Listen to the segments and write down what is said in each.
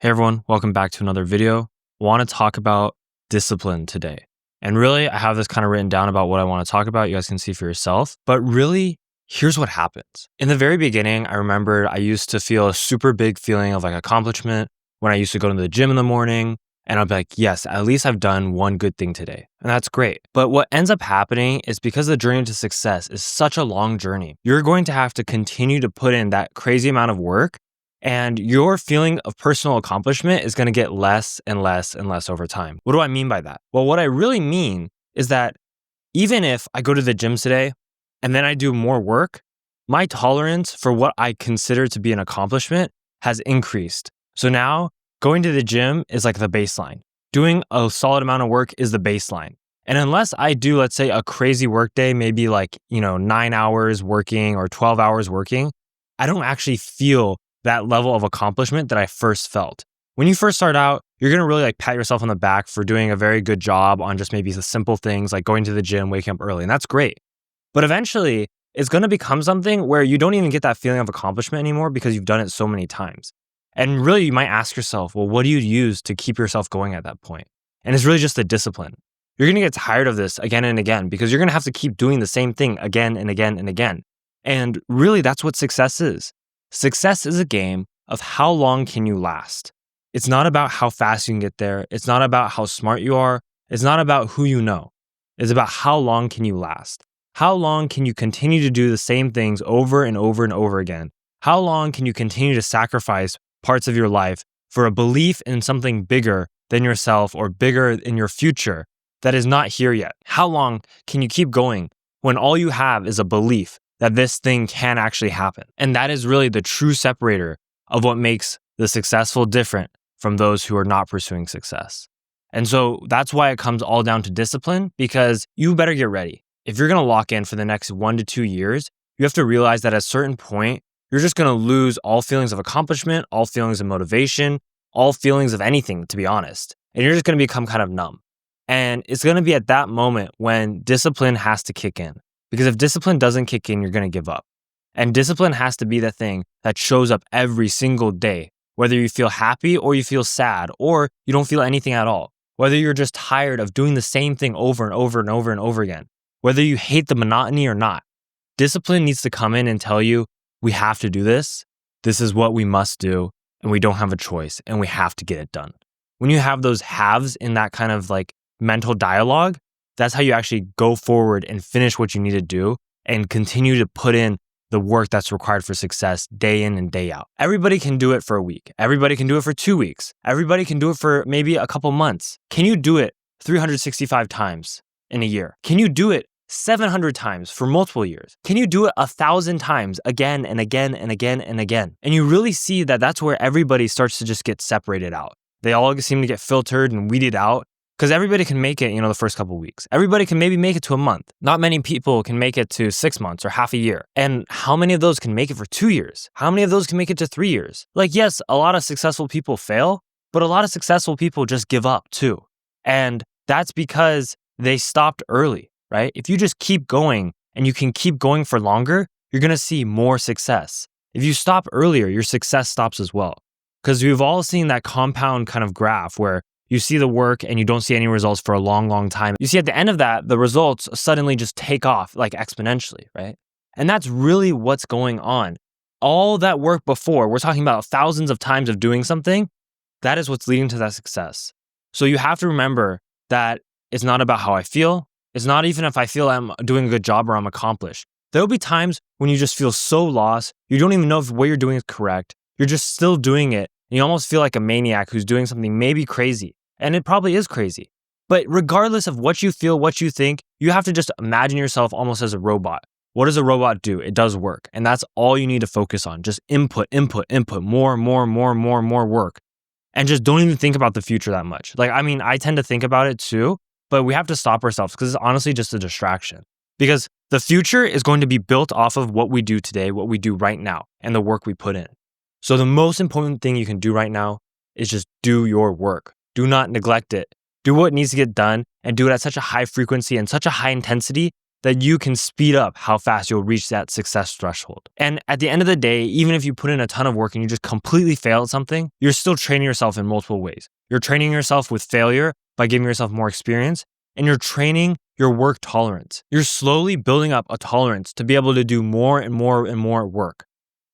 Hey everyone, welcome back to another video. I want to talk about discipline today. And really, I have this kind of written down about what I want to talk about. You guys can see for yourself. But really, here's what happens. In the very beginning, I remember I used to feel a super big feeling of like accomplishment when I used to go to the gym in the morning. And I'd be like, yes, at least I've done one good thing today. And that's great. But what ends up happening is because the journey to success is such a long journey, you're going to have to continue to put in that crazy amount of work. And your feeling of personal accomplishment is going to get less and less and less over time. What do I mean by that? Well, what I really mean is that even if I go to the gym today and then I do more work, my tolerance for what I consider to be an accomplishment has increased. So now going to the gym is like the baseline. Doing a solid amount of work is the baseline. And unless I do, let's say, a crazy work day, maybe like, 9 hours working or 12 hours working, I don't actually feel that level of accomplishment that I first felt. When you first start out, you're going to really like pat yourself on the back for doing a very good job on just maybe the simple things like going to the gym, waking up early, and that's great. But eventually, it's going to become something where you don't even get that feeling of accomplishment anymore because you've done it so many times. And really, you might ask yourself, well, what do you use to keep yourself going at that point? And it's really just the discipline. You're going to get tired of this again and again because you're going to have to keep doing the same thing again and again and again. And really, that's what success is. Success is a game of how long can you last. It's not about how fast you can get there. It's not about how smart you are. It's not about who you know. It's about how long can you last. How long can you continue to do the same things over and over and over again? How long can you continue to sacrifice parts of your life for a belief in something bigger than yourself or bigger in your future that is not here yet? How long can you keep going when all you have is a belief that this thing can actually happen? And that is really the true separator of what makes the successful different from those who are not pursuing success. And so that's why it comes all down to discipline, because you better get ready. If you're going to lock in for the next 1 to 2 years, you have to realize that at a certain point, you're just going to lose all feelings of accomplishment, all feelings of motivation, all feelings of anything, to be honest. And you're just going to become kind of numb. And it's going to be at that moment when discipline has to kick in. Because if discipline doesn't kick in, you're going to give up. And discipline has to be the thing that shows up every single day, whether you feel happy or you feel sad or you don't feel anything at all, whether you're just tired of doing the same thing over and over and over and over again, whether you hate the monotony or not. Discipline needs to come in and tell you, we have to do this. This is what we must do. And we don't have a choice and we have to get it done. When you have those halves in that kind of like mental dialogue, that's how you actually go forward and finish what you need to do and continue to put in the work that's required for success day in and day out. Everybody can do it for a week. Everybody can do it for 2 weeks. Everybody can do it for maybe a couple months. Can you do it 365 times in a year? Can you do it 700 times for multiple years? Can you do it 1,000 times again and again and again and again? And you really see that that's where everybody starts to just get separated out. They all seem to get filtered and weeded out. Because everybody can make it, the first couple of weeks. Everybody can maybe make it to a month. Not many people can make it to 6 months or half a year. And how many of those can make it for 2 years? How many of those can make it to 3 years? Like, yes, a lot of successful people fail, but a lot of successful people just give up too. And that's because they stopped early, right? If you just keep going and you can keep going for longer, you're going to see more success. If you stop earlier, your success stops as well. Because we've all seen that compound kind of graph where you see the work and you don't see any results for a long, long time. You see at the end of that, the results suddenly just take off like exponentially, right? And that's really what's going on. All that work before, we're talking about thousands of times of doing something, that is what's leading to that success. So you have to remember that it's not about how I feel. It's not even if I feel I'm doing a good job or I'm accomplished. There'll be times when you just feel so lost. You don't even know if what you're doing is correct. You're just still doing it. And you almost feel like a maniac who's doing something maybe crazy. And it probably is crazy. But regardless of what you feel, what you think, you have to just imagine yourself almost as a robot. What does a robot do? It does work. And that's all you need to focus on. Just input, more work. And just don't even think about the future that much. I tend to think about it too, but we have to stop ourselves because it's honestly just a distraction. Because the future is going to be built off of what we do today, what we do right now, and the work we put in. So the most important thing you can do right now is just do your work. Do not neglect it. Do what needs to get done and do it at such a high frequency and such a high intensity that you can speed up how fast you'll reach that success threshold. And at the end of the day, even if you put in a ton of work and you just completely fail at something, you're still training yourself in multiple ways. You're training yourself with failure by giving yourself more experience, and you're training your work tolerance. You're slowly building up a tolerance to be able to do more and more and more work.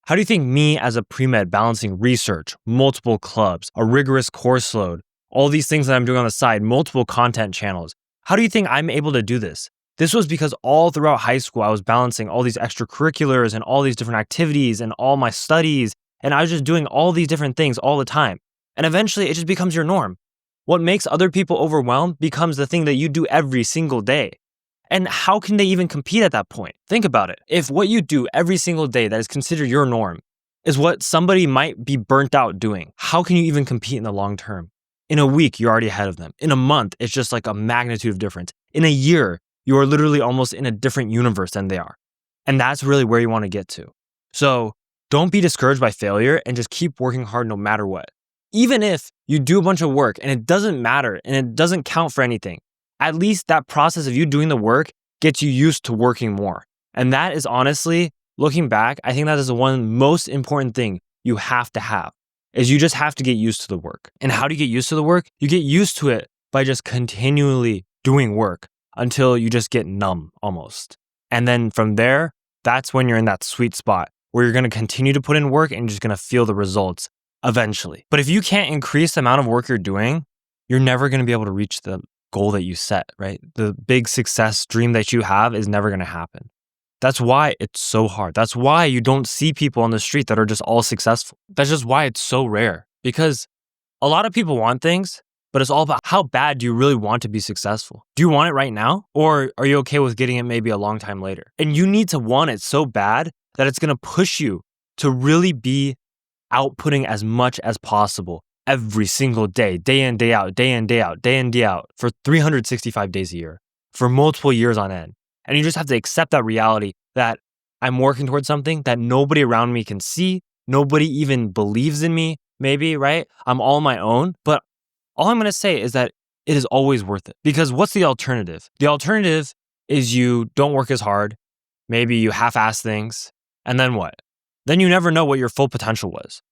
How do you think me as a pre-med balancing research, multiple clubs, a rigorous course load, all these things that I'm doing on the side, multiple content channels, how do you think I'm able to do this? This was because all throughout high school, I was balancing all these extracurriculars and all these different activities and all my studies, and I was just doing all these different things all the time. And eventually, it just becomes your norm. What makes other people overwhelmed becomes the thing that you do every single day. And how can they even compete at that point? Think about it. If what you do every single day that is considered your norm is what somebody might be burnt out doing, how can you even compete in the long term? In a week, you're already ahead of them. In a month, it's just like a magnitude of difference. In a year, you are literally almost in a different universe than they are. And that's really where you want to get to. So don't be discouraged by failure and just keep working hard no matter what. Even if you do a bunch of work and it doesn't matter and it doesn't count for anything, at least that process of you doing the work gets you used to working more. And that is honestly, looking back, I think that is the one most important thing you have to have, is you just have to get used to the work. And how do you get used to the work? You get used to it by just continually doing work until you just get numb almost. And then from there, that's when you're in that sweet spot where you're going to continue to put in work and you're just going to feel the results eventually. But if you can't increase the amount of work you're doing, you're never going to be able to reach the goal that you set, right? The big success dream that you have is never going to happen. That's why it's so hard. That's why you don't see people on the street that are just all successful. That's just why it's so rare, because a lot of people want things, but it's all about how bad do you really want to be successful? Do you want it right now? Or are you okay with getting it maybe a long time later? And you need to want it so bad that it's going to push you to really be outputting as much as possible every single day, day in, day out, day in, day out, day in, day out, for 365 days a year, for multiple years on end. And you just have to accept that reality that I'm working towards something that nobody around me can see. Nobody even believes in me, maybe, right? I'm all on my own. But all I'm going to say is that it is always worth it. Because what's the alternative? The alternative is you don't work as hard. Maybe you half-ass things. And then what? Then you never know what your full potential was.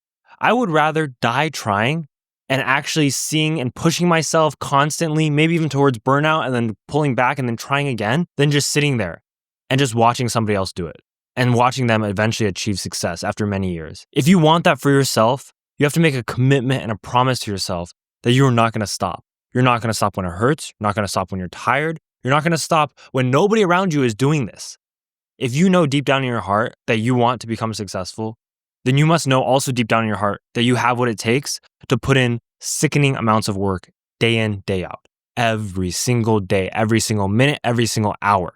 I would rather die trying and actually seeing and pushing myself constantly, maybe even towards burnout and then pulling back and then trying again, than just sitting there and just watching somebody else do it and watching them eventually achieve success after many years. If you want that for yourself, you have to make a commitment and a promise to yourself that you're not going to stop. You're not going to stop when it hurts. You're not going to stop when you're tired. You're not going to stop when nobody around you is doing this. If you know deep down in your heart that you want to become successful, then you must know also deep down in your heart that you have what it takes to put in sickening amounts of work day in, day out, every single day, every single minute, every single hour,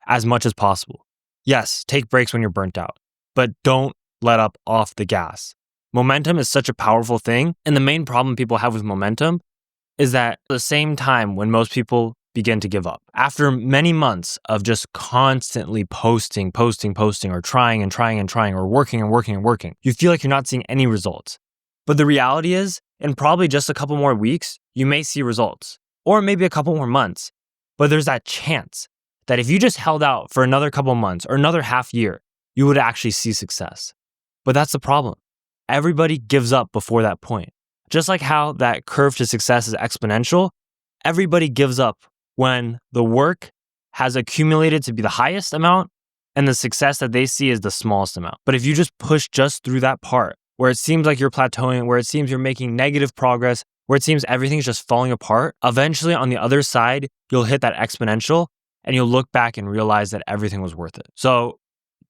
as much as possible. Yes, take breaks when you're burnt out, but don't let up off the gas. Momentum is such a powerful thing. And the main problem people have with momentum is that at the same time when most people begin to give up, after many months of just constantly posting, or trying, or working, you feel like you're not seeing any results. But the reality is, in probably just a couple more weeks, you may see results, or maybe a couple more months. But there's that chance that if you just held out for another couple months or another half year, you would actually see success. But that's the problem. Everybody gives up before that point. Just like how that curve to success is exponential, everybody gives up when the work has accumulated to be the highest amount and the success that they see is the smallest amount. But if you just push just through that part where it seems like you're plateauing, where it seems you're making negative progress, where it seems everything's just falling apart, eventually on the other side, you'll hit that exponential and you'll look back and realize that everything was worth it. So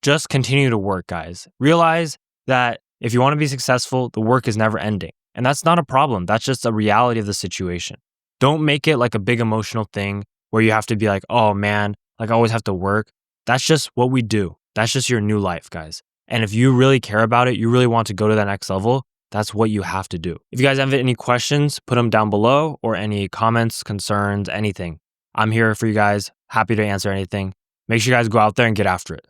just continue to work, guys. Realize that if you want to be successful, the work is never ending. And that's not a problem. That's just a reality of the situation. Don't make it like a big emotional thing where you have to be like, oh man, like I always have to work. That's just what we do. That's just your new life, guys. And if you really care about it, you really want to go to that next level, that's what you have to do. If you guys have any questions, put them down below, or any comments, concerns, anything. I'm here for you guys. Happy to answer anything. Make sure you guys go out there and get after it.